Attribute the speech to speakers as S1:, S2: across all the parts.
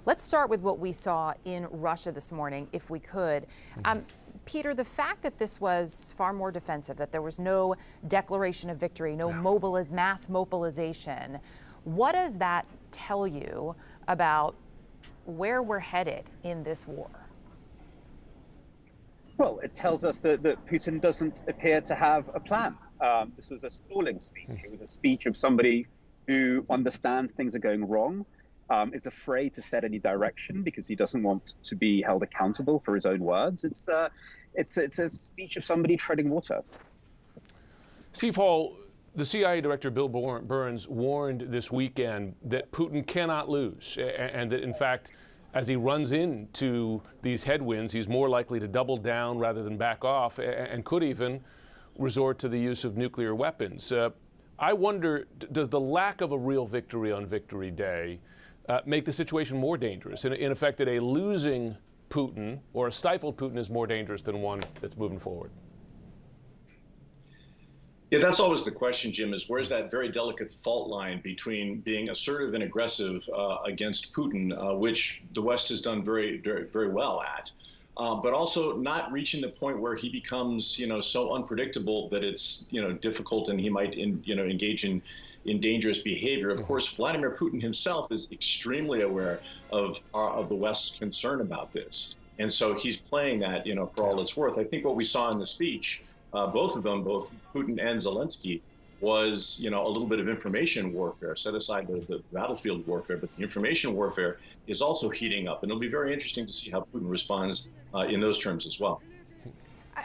S1: Let's start with what we saw in Russia this morning, if we could. Peter, the fact that this was far more defensive, that there was no declaration of victory, no mass mobilization, what does that tell you about where we're headed in this war?
S2: Well, it tells us that Putin doesn't appear to have a plan. This was a stalling speech. It was a speech of somebody who understands things are going wrong, is afraid to set any direction because he doesn't want to be held accountable for his own words. It's a speech of somebody treading water.
S3: Steve Hall, the CIA Director Bill Burns warned this weekend that Putin cannot lose, and that, in fact, as he runs into these headwinds, he's more likely to double down rather than back off, and could even resort to the use of nuclear weapons. I wonder, does the lack of a real victory on Victory Day make the situation more dangerous? In effect, that a losing Putin or a stifled Putin is more dangerous than one that's moving forward?
S4: Yeah, that's always the question, Jim, is where's that very delicate fault line between being assertive and aggressive against Putin, which the West has done very, very, very well at, but also not reaching the point where he becomes, so unpredictable that it's, difficult and he might, engage in dangerous behavior. Of course, Vladimir Putin himself is extremely aware of the West's concern about this. And so he's playing that, for all it's worth. I think what we saw in the speech, both of them, both Putin and Zelensky, was, a little bit of information warfare. Set aside the battlefield warfare, but the information warfare is also heating up. And it'll be very interesting to see how Putin responds in those terms as well.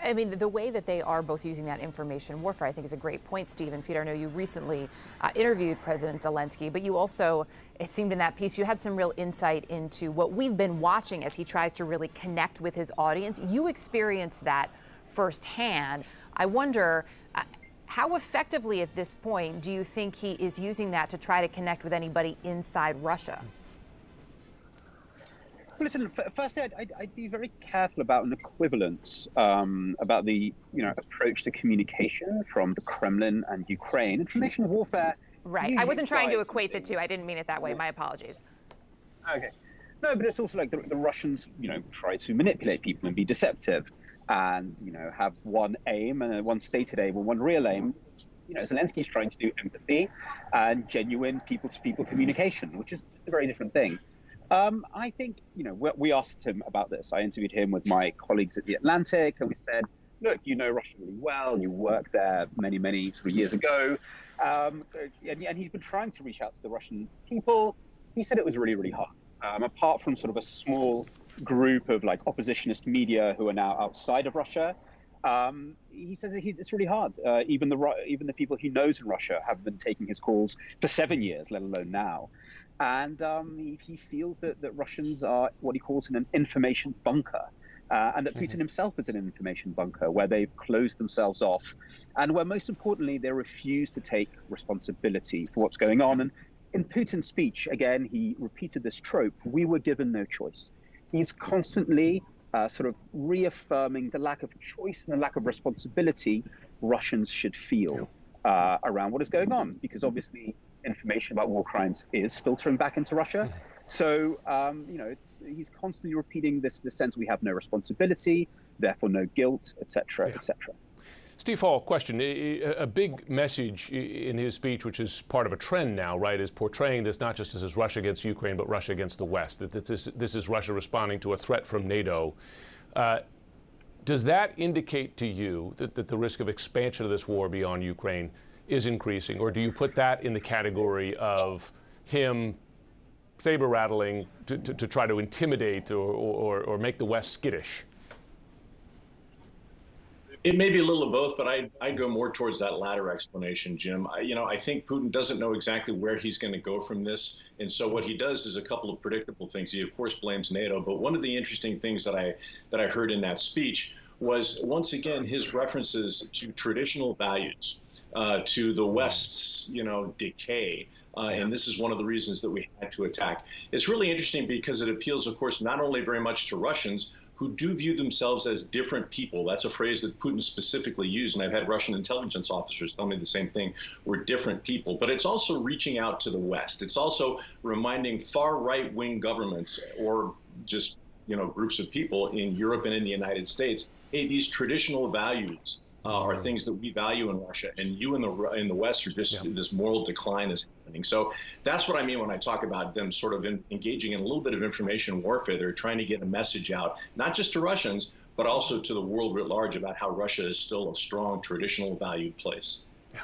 S1: I mean, the way that they are both using that information warfare, I think, is a great point, Steve. And Peter, I know you recently interviewed President Zelensky, but you also, it seemed in that piece, you had some real insight into what we've been watching as he tries to really connect with his audience. You experienced that firsthand. I wonder, how effectively at this point do you think he is using that to try to connect with anybody inside Russia?
S2: Well, listen, firstly, I'd be very careful about an equivalence about the approach to communication from the Kremlin and Ukraine. Information warfare.
S1: Right. I wasn't trying to equate the two. I didn't mean it that way. My apologies.
S2: Okay. No, but it's also like the Russians, try to manipulate people and be deceptive, and have one aim and one stated aim and one real aim. Zelensky's trying to do empathy and genuine people-to-people communication, which is just a very different thing. I think, we asked him about this. I interviewed him with my colleagues at The Atlantic, and we said, look, you know Russia really well. You worked there many, many sort of years ago. And he's been trying to reach out to the Russian people. He said it was really, really hard. Apart from sort of a small group of oppositionist media who are now outside of Russia, he says it's really hard. Even the people he knows in Russia have been taking his calls for 7 years, let alone now. And he feels that Russians are what he calls an information bunker, and that Putin himself is an information bunker where they've closed themselves off, and where most importantly they refuse to take responsibility for what's going on. And in Putin's speech, again, he repeated this trope: we were given no choice. He's constantly sort of reaffirming the lack of choice and the lack of responsibility Russians should feel around what is going on, because obviously information about war crimes is filtering back into Russia. So, he's constantly repeating this sense we have no responsibility, therefore no guilt, etc., etc.
S3: Steve Hall, question. A big message in his speech, which is part of a trend now, right, is portraying this not just as Russia against Ukraine, but Russia against the West, that this is Russia responding to a threat from NATO. Does that indicate to you that the risk of expansion of this war beyond Ukraine is increasing, or do you put that in the category of him saber rattling to try to intimidate or make the West skittish?
S4: It may be a little of both, but I'd go more towards that latter explanation, Jim. I think Putin doesn't know exactly where he's going to go from this. And so what he does is a couple of predictable things. He, of course, blames NATO. But one of the interesting things that I heard in that speech was, once again, his references to traditional values, to the West's, decay. And this is one of the reasons that we had to attack. It's really interesting because it appeals, of course, not only very much to Russians, who do view themselves as different people. That's a phrase that Putin specifically used, and I've had Russian intelligence officers tell me the same thing. We're different people. But it's also reaching out to the West. It's also reminding far right-wing governments or just groups of people in Europe and in the United States, hey, these traditional values are things that we value in Russia, and you in the West are just this moral decline is happening. So that's what I mean when I talk about them sort of engaging in a little bit of information warfare. They're trying to get a message out, not just to Russians, but also to the world writ large about how Russia is still a strong, traditional, valued place.
S3: Yeah.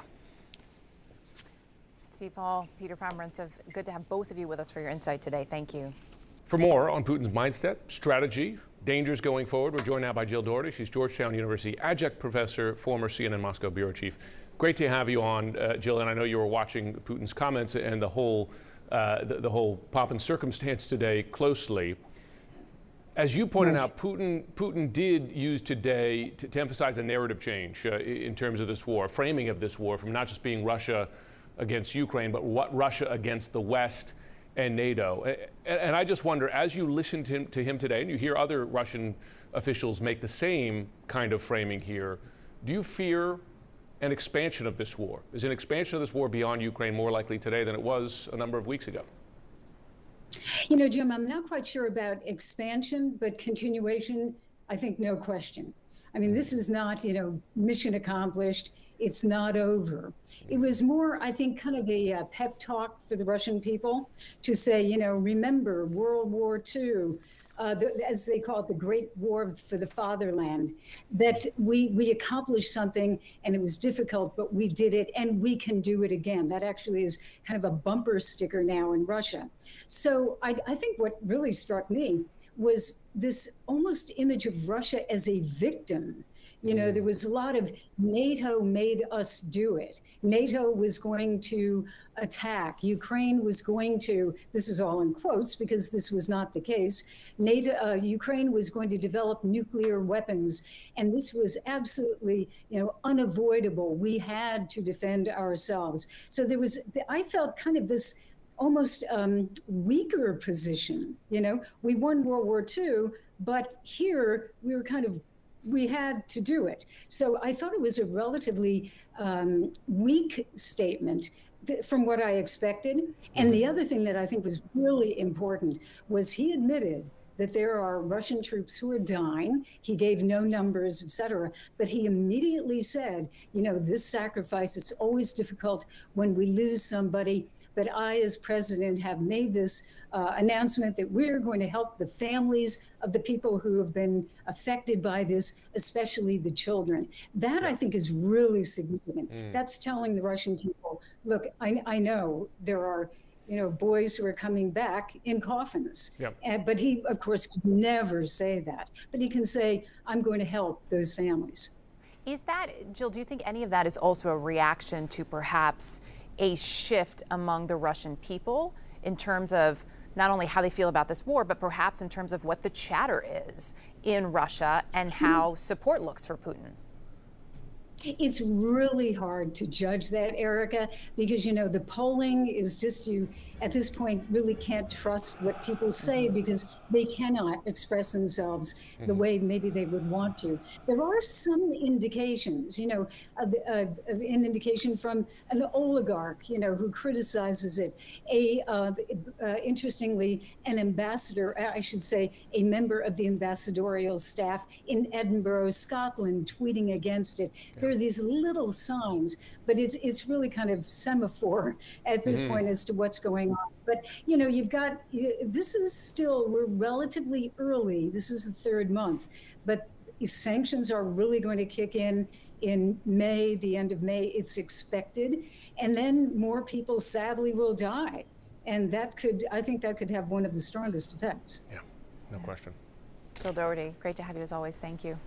S1: Steve Hall, Peter Pomerantsev, good to have both of you with us for your insight today. Thank you.
S3: For more on Putin's mindset, strategy, dangers going forward, we're joined now by Jill Doherty. She's Georgetown University adjunct professor, former CNN Moscow bureau chief. Great to have you on, Jill. And I know you were watching Putin's comments and the whole pomp and circumstance today closely. As you pointed out, Putin did use today to emphasize a narrative change in terms of this war, framing of this war from not just being Russia against Ukraine, but what Russia against the West and NATO. And I just wonder, as you listen to him today, and you hear other Russian officials make the same kind of framing here, do you fear an expansion of this war? Is an expansion of this war beyond Ukraine more likely today than it was a number of weeks ago?
S5: Jim, I'm not quite sure about expansion, but continuation, I think no question. I mean, this is not, mission accomplished. It's not over. It was more, I think, kind of a pep talk for the Russian people to say, remember World War II, as they call it, the Great War for the Fatherland, that we accomplished something and it was difficult, but we did it and we can do it again. That actually is kind of a bumper sticker now in Russia. So I think what really struck me was this almost image of Russia as a victim. There was a lot of NATO made us do it. NATO was going to attack. Ukraine was going to, this is all in quotes because this was not the case, Ukraine was going to develop nuclear weapons. And this was absolutely, unavoidable. We had to defend ourselves. So I felt kind of this almost weaker position. We won World War II, but here we had to do it. So I thought it was a relatively weak statement from what I expected. And the other thing that I think was really important was he admitted that there are Russian troops who are dying. He gave no numbers, et cetera, but he immediately said, this sacrifice is always difficult when we lose somebody. But I, as president, have made this announcement that we're going to help the families of the people who have been affected by this, especially the children. That, I think, is really significant. That's telling the Russian people, look, I know there are boys who are coming back in coffins. But he, of course, could never say that. But he can say, I'm going to help those families.
S1: Is that, Jill, do you think any of that is also a reaction to perhaps a shift among the Russian people in terms of not only how they feel about this war, but perhaps in terms of what the chatter is in Russia and how support looks for Putin?
S5: It's really hard to judge that, Erica, because, the polling is just, you at this point really can't trust what people say because they cannot express themselves the way maybe they would want to. There are some indications, an indication from an oligarch, who criticizes it. Interestingly, an ambassador, I should say, a member of the ambassadorial staff in Edinburgh, Scotland, tweeting against it. There are these little signs, but it's really kind of semaphore at this point as to what's going on. But, this is still, we're relatively early. This is the third month, but if sanctions are really going to kick in May, the end of May, it's expected. And then more people sadly will die. And I think that could have one of the strongest effects.
S3: Yeah, no question.
S1: Jill Doherty, great to have you as always. Thank you.